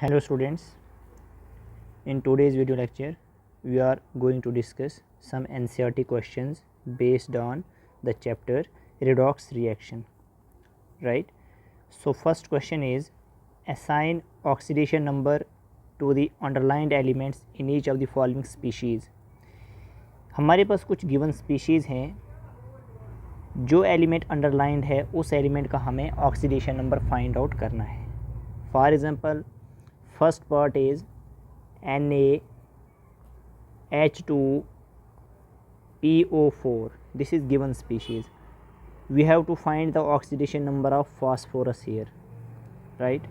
Hello students, in today's video lecture we are going to discuss some NCERT questions based on the chapter redox reaction, right? So first question is, assign oxidation number to the underlined elements in each of the following species. हमारे पास कुछ given species हैं, जो element underlined है उस element का हमें oxidation number find out करना है. For example, first part is NaH2PO4. This is given species. We have to find the oxidation number of phosphorus here, right?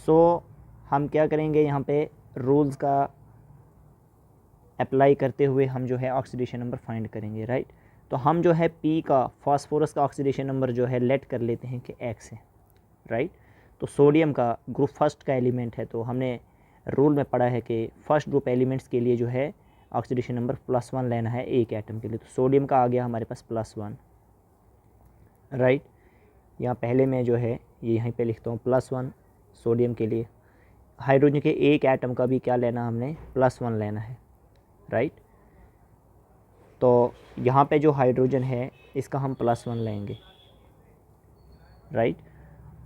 So हम क्या करेंगे, यहाँ पे रूल्स का अप्लाई करते हुए हम जो है ऑक्सीडेशन नंबर फाइंड करेंगे, राइट? तो हम जो है P का फास्फोरस का ऑक्सीडेशन नंबर जो है लेट कर लेते हैं कि X है, राइट? तो सोडियम का ग्रुप फर्स्ट का एलिमेंट है, तो हमने रूल में पढ़ा है कि फर्स्ट ग्रुप एलिमेंट्स के लिए जो है ऑक्सीडेशन नंबर +1 लेना है एक एटम के लिए. तो सोडियम का आ गया हमारे पास +1, राइट? यहाँ पहले मैं जो है ये यहीं पे लिखता हूँ +1 सोडियम के लिए. हाइड्रोजन के एक एटम का भी क्या लेना, हमने +1 लेना है, राइट? तो यहाँ पे जो हाइड्रोजन है इसका हम +1 लेंगे, राइट?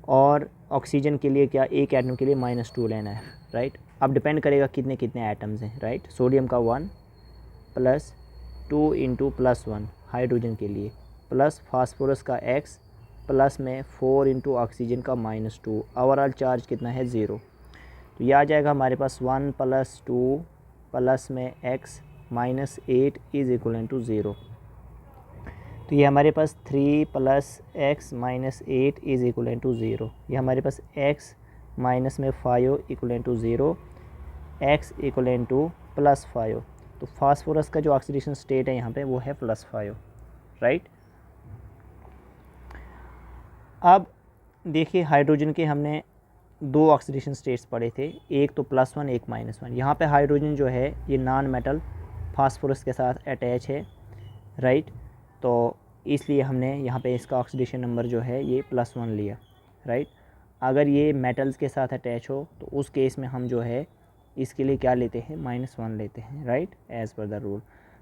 और ऑक्सीजन के लिए क्या, एक एटम के लिए -2 लेना है, राइट? अब डिपेंड करेगा कितने कितने एटम्स हैं, राइट? सोडियम का 1 + 2 × +1 हाइड्रोजन के लिए, प्लस फास्फोरस का X प्लस में 4 × ऑक्सीजन का -2. ओवरऑल चार्ज कितना है, 0. तो ये आ जाएगा हमारे पास 1 + 2 प्लस में X -8 = 0. तो ये हमारे पास 3 + X -8 = 0. ये हमारे पास X माइनस में 5 = 0, X = +5. तो फास्फोरस का जो ऑक्सीडेशन स्टेट है यहाँ पे वो है +5, राइट? अब देखिए, हाइड्रोजन के हमने 2 ऑक्सीडेशन स्टेट्स पढ़े थे, एक तो +1 एक -1. यहाँ पे हाइड्रोजन जो है ये नॉन मेटल फास्फोरस के साथ अटैच है, राइट? तो इसलिए हमने यहाँ पे इसका ऑक्सीडेशन नंबर जो है ये +1 लिया, राइट? अगर ये मेटल्स के साथ अटैच हो तो उस केस में हम जो है इसके लिए क्या लेते हैं, -1 लेते हैं, right? As per the rule.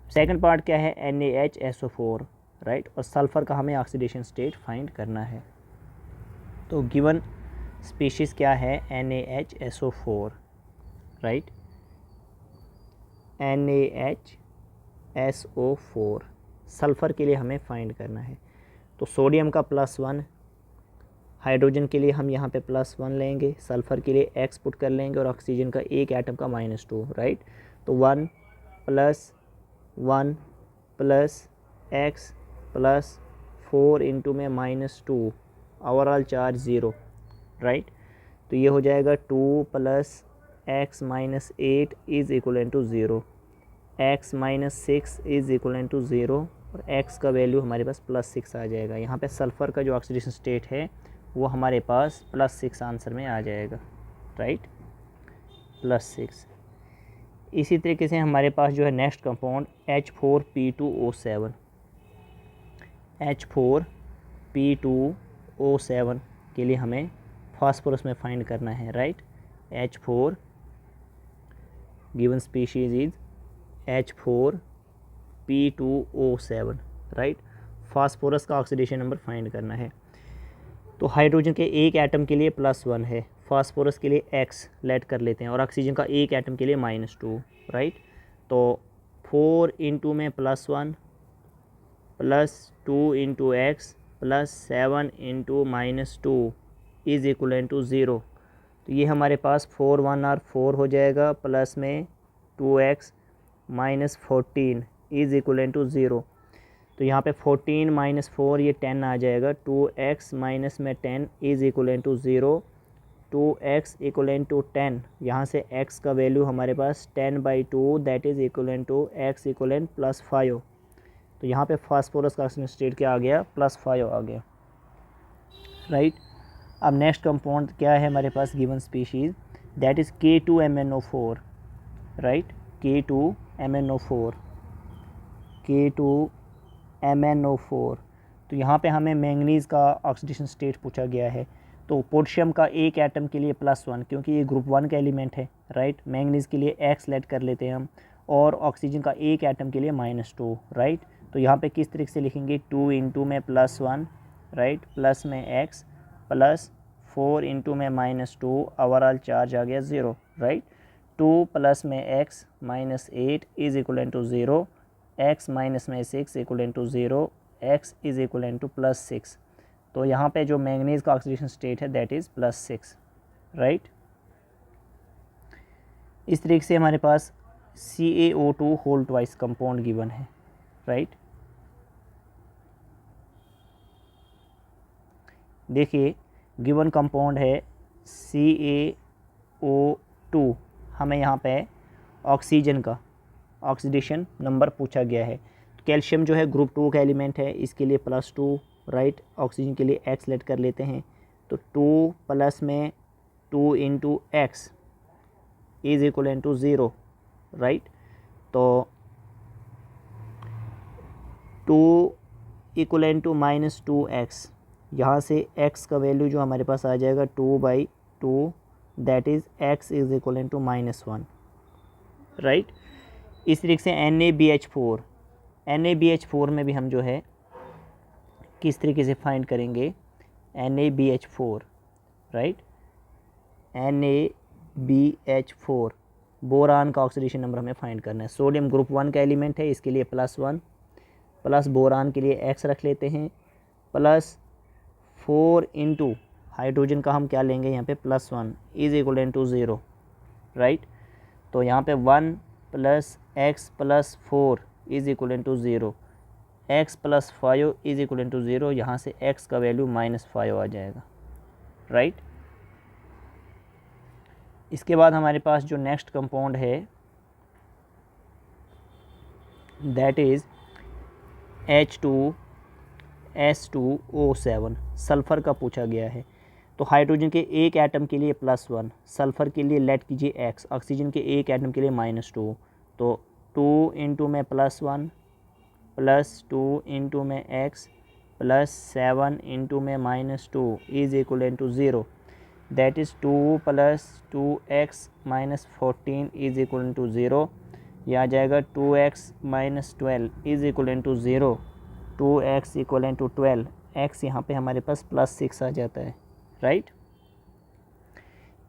Second part क्या है, NaHSO4, राइट? और सल्फ़र का हमें ऑक्सीडेशन स्टेट फाइंड करना है. तो गिवन स्पीशीज़ क्या है, NaHSO4, राइट? NaHSO4 सल्फ़र के लिए हमें फाइंड करना है. तो सोडियम का +1, हाइड्रोजन के लिए हम यहाँ पे +1 लेंगे, सल्फ़र के लिए X पुट कर लेंगे और ऑक्सीजन का एक एटम का -2, राइट? तो 1 + 1 + X + 4 × में -2, ओवरऑल चार्ज 0, राइट? तो ये हो जाएगा 2 + X -8 = 0, X -6 = 0 और X का वैल्यू हमारे पास +6 आ जाएगा. यहाँ पे सल्फ़र का जो ऑक्सीडेशन स्टेट है वो हमारे पास +6 आंसर में आ जाएगा, राइट? +6. इसी तरीके से हमारे पास जो है नेक्स्ट कंपाउंड H4P2O7. H4P2O7 के लिए हमें फास्फोरस में फाइंड करना है, right? H4 given species is H4P2O7, right? Phosphorus का ऑक्सीडेशन नंबर फाइंड करना है. तो हाइड्रोजन के एक एटम के लिए +1 है, फास्फोरस के लिए X लेट कर लेते हैं और ऑक्सीजन का एक एटम के लिए -2, राइट? तो 4 × में +1 + 2 × X + 7 × -2 = 0. तो ये हमारे पास 4 1 और 4 हो जाएगा, प्लस में 2X -14 = 0. तो यहाँ पे 14 - 4 ये 10 आ जाएगा. 2X माइनस में 10 = 0. 2X = 10. यहाँ से X का वैल्यू हमारे पास 10/2 दैट इज़ = X = +5. तो यहाँ पे फास्फोरस का ऑक्सीडेशन स्टेट क्या आ गया, +5 आ गया, राइट? अब नेक्स्ट कंपाउंड क्या है हमारे पास given species, that is K2MnO4, right? K2MnO4. K2MnO4. तो यहाँ पे हमें मैंगनीज़ का ऑक्सीडेशन स्टेट पूछा गया है. तो पोटेशियम का एक एटम के लिए +1 क्योंकि ये ग्रुप 1 का एलिमेंट है, राइट। मैंगनीज़ के लिए x लेट कर लेते हैं हम, और ऑक्सीजन का एक एटम के लिए -2, राइट। तो यहाँ पे किस तरीके से लिखेंगे, 2 इंटू में +1, राइट, प्लस में x प्लस 4 इंटू में -2, ओवरऑल चार्ज आ गया 0, राइट। 2 प्लस में x -8 is equal to 0, x minus में 6 equal to 0, x is equal to +6। तो यहाँ पे जो मैंगनीज़ का ऑक्सीडेशन स्टेट है दैट इज़ +6, राइट। इस तरीके से हमारे पास CaO2 whole twice compound given है, राइट। देखिए गिवन कंपाउंड है CaO2, हमें यहाँ पे ऑक्सीजन का ऑक्सीडेशन नंबर पूछा गया है। कैल्शियम जो है ग्रुप 2 का एलिमेंट है, इसके लिए +2, राइट। ऑक्सीजन के लिए x लेट कर लेते हैं, तो 2 प्लस में 2 into x is equal to 0, right. तो 2 इक्वल टू -2x, यहाँ से x का वैल्यू जो हमारे पास आ जाएगा 2/2, that is x is equal to -1, right. इस तरीके से NaBH4 में भी हम जो है किस तरीके से फाइंड करेंगे, NaBH4, राइट। NaBH4 बोरान का ऑक्सीडेशन नंबर हमें फाइंड करना है। सोडियम ग्रुप 1 का एलिमेंट है, इसके लिए +1, प्लस बोरान के लिए x रख लेते हैं, +4 इंटू हाइड्रोजन का हम क्या लेंगे यहाँ पे +1 इज इक्वल टू 0, राइट। तो यहाँ पे 1 + x + 4 is equal to 0, x + 5 is equal to 0, यहाँ से x का वैल्यू -5 आ जाएगा, राइट। इसके बाद हमारे पास जो नेक्स्ट कंपाउंड है दैट इज़ H2S2O7, सल्फ़र का पूछा गया है। तो हाइड्रोजन के एक एटम के लिए +1, सल्फ़र के लिए लेट कीजिए x, ऑक्सीजन के एक एटम के लिए -2, तो 2 इंटू में +1 प्लस 2 इंटू में x प्लस 7 इंटू में -2 is equal to 0, that is 2 + 2x - 14 is equal to 0। यह आ जाएगा 2x - 12 is equal to 0, 2x equal to 12, x यहाँ पे हमारे पास +6 आ जाता है, राइट।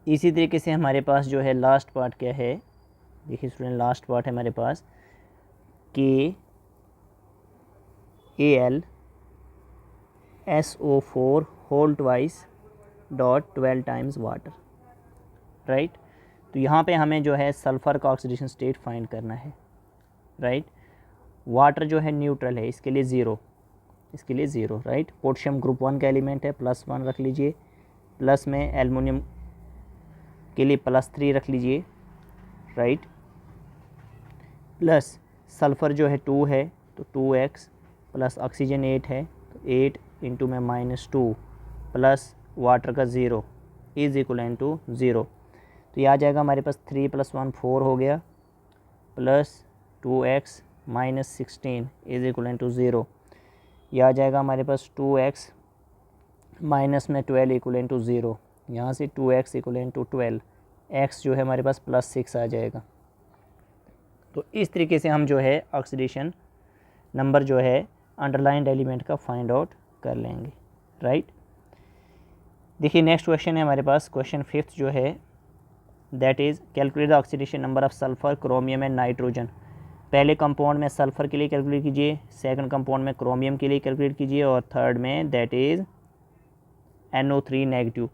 इसी तरीके से हमारे पास जो है लास्ट पार्ट क्या है, देखिए स्टूडेंट, लास्ट पार्ट है हमारे पास KAlSO4 whole twice dot 12 times water, right. तो यहाँ पे हमें जो है सल्फ़र का ऑक्सीडेशन स्टेट फाइंड करना है, राइट। वाटर जो है न्यूट्रल है, इसके लिए 0, इसके लिए 0, राइट। पोटेशियम ग्रुप 1 का एलिमेंट है, +1 रख लीजिए, प्लस में एल्युमिनियम के लिए +3 रख लीजिए, राइट। प्लस सल्फ़र जो है 2 है, तो 2x प्लस ऑक्सीजन 8 है, तो 8 इंटू में -2 प्लस वाटर का 0 इज़ इक्वल टू 0। तो यह आ जाएगा हमारे पास 3 + 1 4 हो गया, plus 2x - 16 is equal to 0। यह आ जाएगा हमारे पास 2x माइनस में 12 इक्वल टू 0, यहाँ से 2x इक्वल टू 12, x जो है हमारे पास +6 आ जाएगा। तो इस तरीके से हम जो है ऑक्सीडेशन नंबर जो है अंडरलाइंड एलिमेंट का फाइंड आउट कर लेंगे, राइट। देखिए नेक्स्ट क्वेश्चन है हमारे पास, क्वेश्चन 5th जो है that is calculate the oxidation number of sulphur, chromium and nitrogen. पहले कंपाउंड में सल्फ़र के लिए कैलकुलेट कीजिए, सेकंड कंपाउंड में क्रोमियम के लिए कैलकुलेट कीजिए, और थर्ड में that is NO3 negative.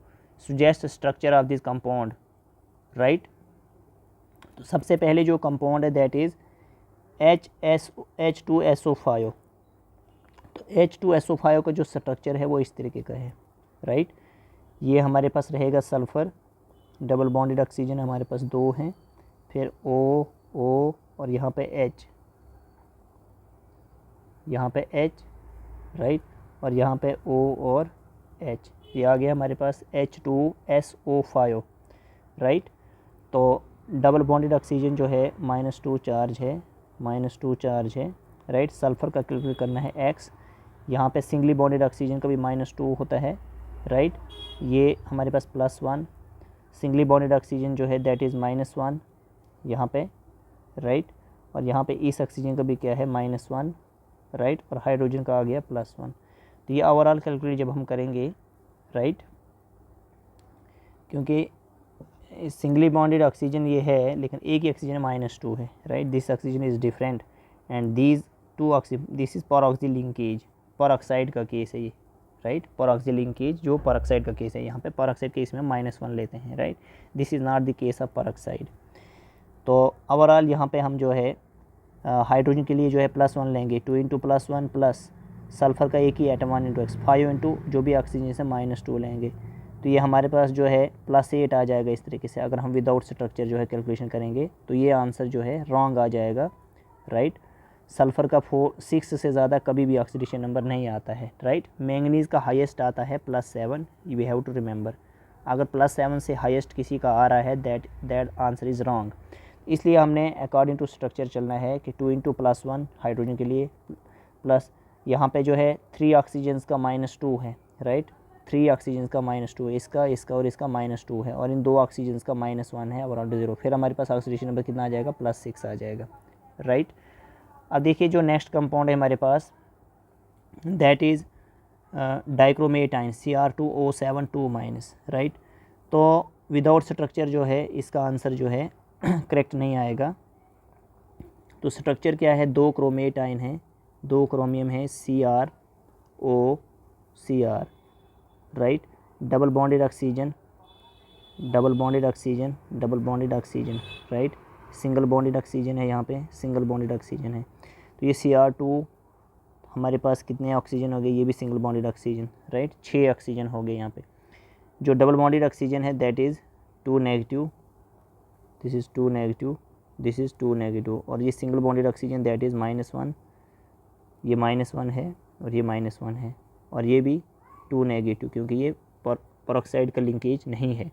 Suggest structure of this compound, right. तो सबसे पहले जो कंपाउंड है दैट इज़ H2SO5। तो H2SO5 का जो स्ट्रक्चर है वो इस तरीके का है, राइट। ये हमारे पास रहेगा सल्फ़र, डबल बॉन्डेड ऑक्सीजन हमारे पास 2 हैं, फिर O और यहाँ पे H, यहाँ पे H, राइट, और यहाँ पे O और H, ये आ गया हमारे पास H2SO5, राइट। तो डबल बॉन्डेड ऑक्सीजन जो है -2 चार्ज है, -2 चार्ज है, राइट। सल्फ़र का कैलकुलेट करना है x, यहाँ पे सिंगली बॉन्डेड ऑक्सीजन का भी -2 होता है, राइट। ये हमारे पास +1, सिंगली बॉन्डेड ऑक्सीजन जो है दैट इज़ -1 यहाँ पे, राइट। और यहाँ पे इस ऑक्सीजन का भी क्या है -1, राइट। और हाइड्रोजन का आ गया +1। तो ये ओवरऑल कैलकुलेट जब हम करेंगे, राइट, क्योंकि सिंगली बॉन्डेड ऑक्सीजन ये है लेकिन एक ही ऑक्सीजन -2 है, right. This oxygen is different and these two oxygen, this is परऑक्सी linkage, peroxide का केस है ये, राइट। परऑक्सी लिंकेज जो परऑक्साइड का केस है, यहाँ पे परऑक्साइड केस में -1 लेते हैं, right. This is not the case of peroxide. तो ओवरऑल यहाँ पे हम जो है हाइड्रोजन के लिए जो है +1 लेंगे, 2 × +1 प्लस सल्फ़र का एक ही एटम 1 × x, 5 × जो भी ऑक्सीजन से -2 लेंगे। तो ये हमारे पास जो है +8 आ जाएगा इस तरीके से। अगर हम विदाउट स्ट्रक्चर जो है कैलकुलेशन करेंगे तो ये आंसर जो है रॉन्ग आ जाएगा, राइट। सल्फ़र का 6 से ज़्यादा कभी भी ऑक्सीडेशन नंबर नहीं आता है, राइट। मैंगनीज़ का हाईएस्ट आता है +7, वी हैव टू रिमेंबर। अगर +7 से हाईएस्ट किसी का आ रहा है दैट आंसर इज़ रॉन्ग। इसलिए हमने अकॉर्डिंग टू स्ट्रक्चर चलना है कि 2 × +1 हाइड्रोजन के लिए प्लस यहाँ पे जो है 3 ऑक्सीजन्स का -2 है, राइट। 3 ऑक्सीजन्स का -2, इसका और इसका -2 है, और इन 2 ऑक्सीजन्स का -1 है और 0। फिर हमारे पास ऑक्सीडेशन नंबर कितना आ जाएगा +6 आ जाएगा, राइट। अब देखिए जो नेक्स्ट कंपाउंड है हमारे पास दैट इज़ डाइक्रोमेटाइन Cr2O7 राइट। तो विदाउट स्ट्रक्चर जो है इसका आंसर जो है करेक्ट नहीं आएगा। तो स्ट्रक्चर क्या है, 2 क्रोमेटाइन है, 2 क्रोमियम है CrOCr, right. Double bonded oxygen, double bonded oxygen, double bonded oxygen, right. Single bonded oxygen है, यहाँ पे सिंगल बॉन्डेड ऑक्सीजन है। तो ये Cr2 हमारे पास कितने ऑक्सीजन हो गए, ये भी single bonded oxygen, right. 6 oxygen हो गए यहाँ पे। जो डबल बॉन्डेड ऑक्सीजन है that is 2 negative, this is 2 negative, this is 2 negative. और ये single bonded oxygen that is -1, ये -1 है और ये -1 है, और ये भी 2 नेगेटिव क्योंकि ये परऑक्साइड का लिंकेज नहीं है।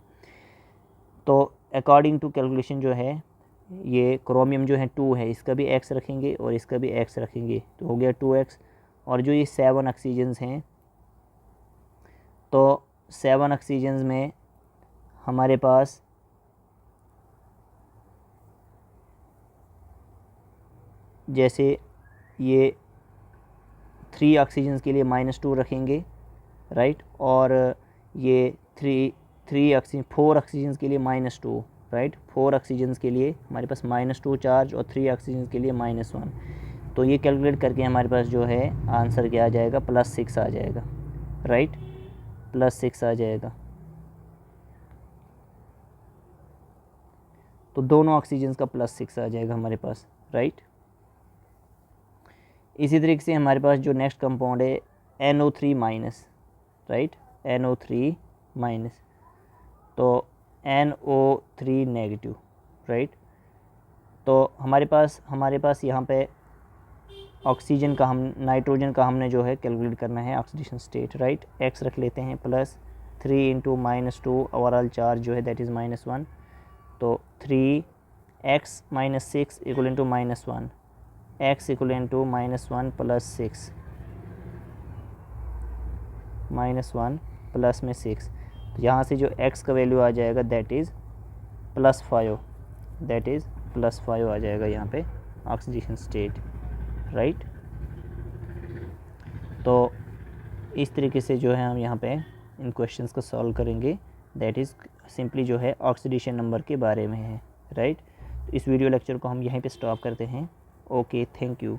तो अकॉर्डिंग टू कैलकुलेशन जो है ये क्रोमियम जो है 2 है, इसका भी x रखेंगे और इसका भी x रखेंगे, तो हो गया 2x। और जो ये 7 ऑक्सीजन्स हैं, तो 7 ऑक्सीजन्स में हमारे पास जैसे ये 3 ऑक्सीजन्स के लिए -2 रखेंगे, राइट। और ये 4 ऑक्सीजन्स के लिए -2, राइट। 4 ऑक्सीजन्स के लिए हमारे पास -2 चार्ज और 3 ऑक्सीजन्स के लिए -1। तो ये कैलकुलेट करके हमारे पास जो है आंसर क्या आ जाएगा +6 आ जाएगा, राइट। +6 आ जाएगा। तो दोनों ऑक्सीजन्स का +6 आ जाएगा हमारे पास, राइट। इसी तरीके से हमारे पास जो नेक्स्ट कंपाउंड है NO3-, राइट, NO3-, तो NO3 नेगेटिव, राइट। तो हमारे पास यहाँ पे ऑक्सीजन का नाइट्रोजन का हमने जो है कैलकुलेट करना है ऑक्सीडेशन स्टेट, राइट। x रख लेते हैं +3 × -2, ओवरऑल चार्ज जो है दैट इज़ -1। तो 3x - 6 = -1, x = -1 + 6, -1 प्लस में 6। तो यहाँ से जो x का वैल्यू आ जाएगा दैट इज़ +5, दैट इज़ +5 आ जाएगा यहाँ पे ऑक्सीडेशन स्टेट, राइट। तो इस तरीके से जो है हम यहाँ पे इन क्वेश्चंस को सॉल्व करेंगे, दैट इज़ सिंपली जो है ऑक्सीडेशन नंबर के बारे में है, राइट। तो इस वीडियो लेक्चर को हम यहीं पे स्टॉप करते हैं। Okay, thank you.